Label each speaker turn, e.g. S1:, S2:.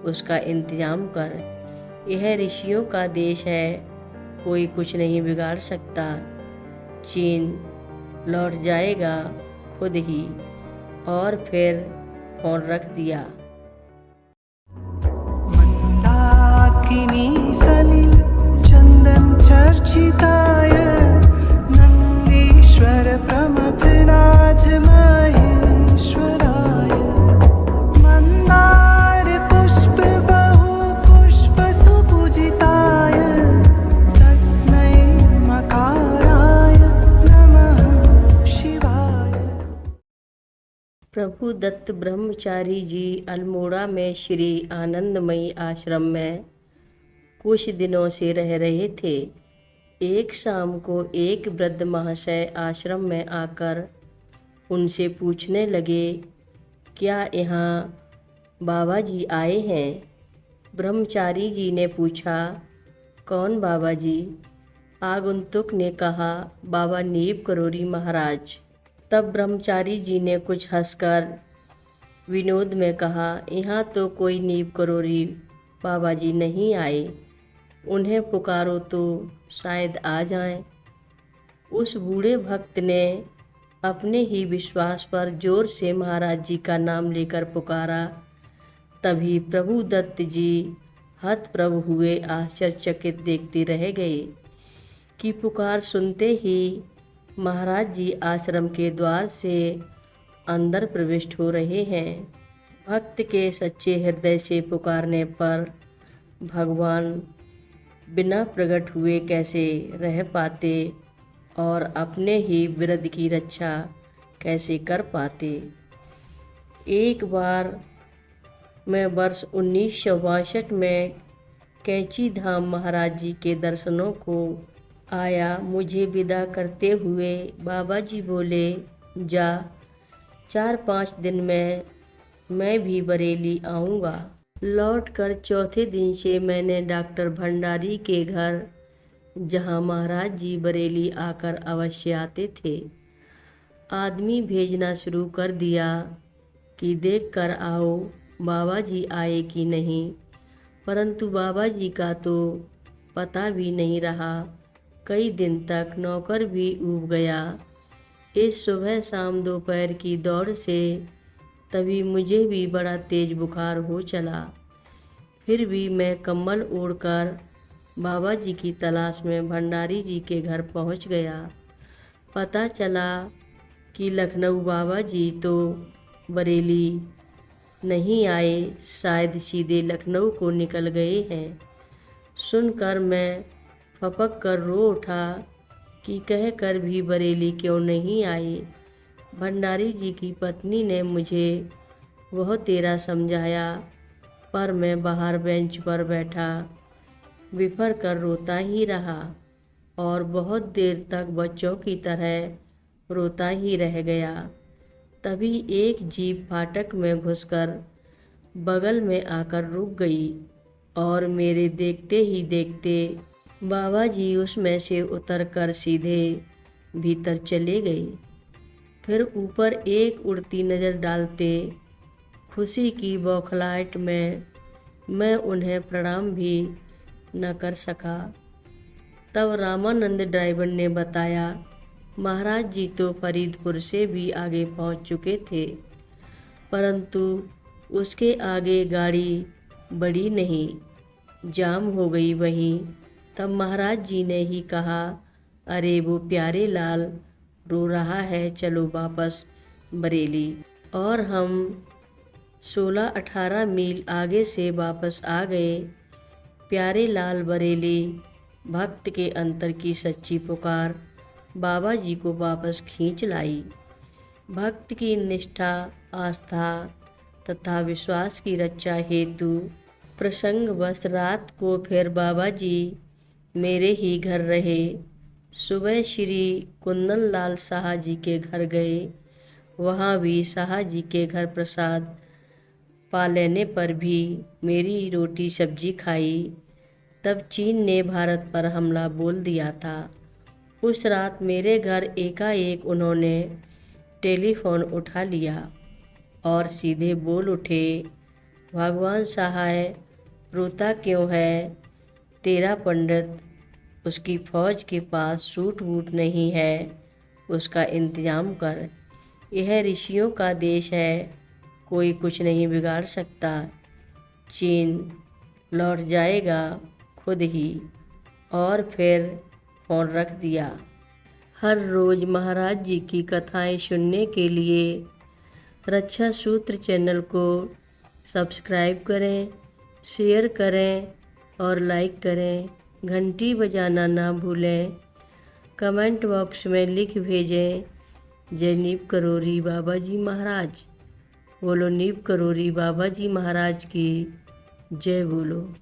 S1: उसका इंतजाम कर। यह ऋषियों का देश है, कोई कुछ नहीं बिगाड़ सकता। चीन लौट जाएगा खुद ही। और फिर फोन रख दिया।
S2: मंदाकिनी सलिल चंदन चर्चिताय नंदीश्वर प्रमथनाथ महेश्वराय मंदार पुष्प बहु पुष्प सुपूजिताय तस्मै मकाराय नमः शिवाय।
S1: प्रभु दत्त ब्रह्मचारी जी अल्मोड़ा में श्री आनंदमयी आश्रम में कुछ दिनों से रह रहे थे। एक शाम को एक वृद्ध महाशय आश्रम में आकर उनसे पूछने लगे, क्या यहाँ बाबा जी आए हैं? ब्रह्मचारी जी ने पूछा, कौन बाबा जी? आगंतुक ने कहा, बाबा नीब करोरी महाराज। तब ब्रह्मचारी जी ने कुछ हंसकर विनोद में कहा, यहाँ तो कोई नीब करोरी बाबा जी नहीं आए, उन्हें पुकारो तो शायद आ जाएं। उस बूढ़े भक्त ने अपने ही विश्वास पर जोर से महाराज जी का नाम लेकर पुकारा। तभी प्रभु दत्त जी हतप्रभ हुए, आश्चर्यचकित देखते रह गए कि पुकार सुनते ही महाराज जी आश्रम के द्वार से अंदर प्रविष्ट हो रहे हैं। भक्त के सच्चे हृदय से पुकारने पर भगवान बिना प्रकट हुए कैसे रह पाते और अपने ही विरध की रक्षा कैसे कर पाते। एक बार मैं वर्ष 1962 में कैंची धाम महाराज जी के दर्शनों को आया। मुझे विदा करते हुए बाबा जी बोले, जा 4-5 दिन में मैं भी बरेली आऊँगा। लौटकर चौथे दिन से मैंने डॉक्टर भंडारी के घर, जहाँ महाराज जी बरेली आकर अवश्य आते थे, आदमी भेजना शुरू कर दिया कि देख कर आओ बाबा जी आए कि नहीं। परंतु बाबा जी का तो पता भी नहीं रहा। कई दिन तक नौकर भी ऊब गया। इस सुबह शाम दोपहर की दौड़ से तभी मुझे भी बड़ा तेज बुखार हो चला। फिर भी मैं कम्बल ओढ़कर बाबा जी की तलाश में भंडारी जी के घर पहुंच गया। पता चला कि लखनऊ बाबा जी तो बरेली नहीं आए, शायद सीधे लखनऊ को निकल गए हैं। सुनकर मैं फपक कर रो उठा कि कह कर भी बरेली क्यों नहीं आए। भंडारी जी की पत्नी ने मुझे बहुत तेरा समझाया, पर मैं बाहर बेंच पर बैठा बिफर कर रोता ही रहा और बहुत देर तक बच्चों की तरह रोता ही रह गया। तभी एक जीप फाटक में घुसकर बगल में आकर रुक गई और मेरे देखते ही देखते बाबा जी उसमें से उतरकर सीधे भीतर चले गए। फिर ऊपर एक उड़ती नज़र डालते खुशी की बौखलाहट में मैं उन्हें प्रणाम भी न कर सका। तब रामानंद ड्राइवर ने बताया, महाराज जी तो फरीदपुर से भी आगे पहुंच चुके थे, परंतु उसके आगे गाड़ी बढ़ी नहीं, जाम हो गई वहीं। तब महाराज जी ने ही कहा, अरे वो प्यारे लाल रो रहा है, चलो वापस बरेली। और हम 16-18 मील आगे से वापस आ गए। प्यारे लाल बरेली भक्त के अंतर की सच्ची पुकार बाबा जी को वापस खींच लाई। भक्त की निष्ठा, आस्था तथा विश्वास की रक्षा हेतु प्रसंगवश रात को फिर बाबा जी मेरे ही घर रहे। सुबह श्री कुंदन लाल शाह जी के घर गए। वहाँ भी शाह जी के घर प्रसाद पा लेने पर भी मेरी रोटी सब्जी खाई। तब चीन ने भारत पर हमला बोल दिया था। उस रात मेरे घर एकाएक उन्होंने टेलीफोन उठा लिया और सीधे बोल उठे, भगवान सहाय रोता क्यों है, तेरा पंडित उसकी फौज के पास सूट वूट नहीं है, उसका इंतजाम कर। यह ऋषियों का देश है, कोई कुछ नहीं बिगाड़ सकता। चीन लौट जाएगा खुद ही। और फिर फ़ोन रख दिया। हर रोज़ महाराज जी की कथाएं सुनने के लिए रक्षा सूत्र चैनल को सब्सक्राइब करें, शेयर करें और लाइक करें। घंटी बजाना ना भूलें। कमेंट बॉक्स में लिख भेजें, जय नीम करोरी बाबा जी महाराज। बोलो नीम करोरी बाबा जी महाराज की जय बोलो।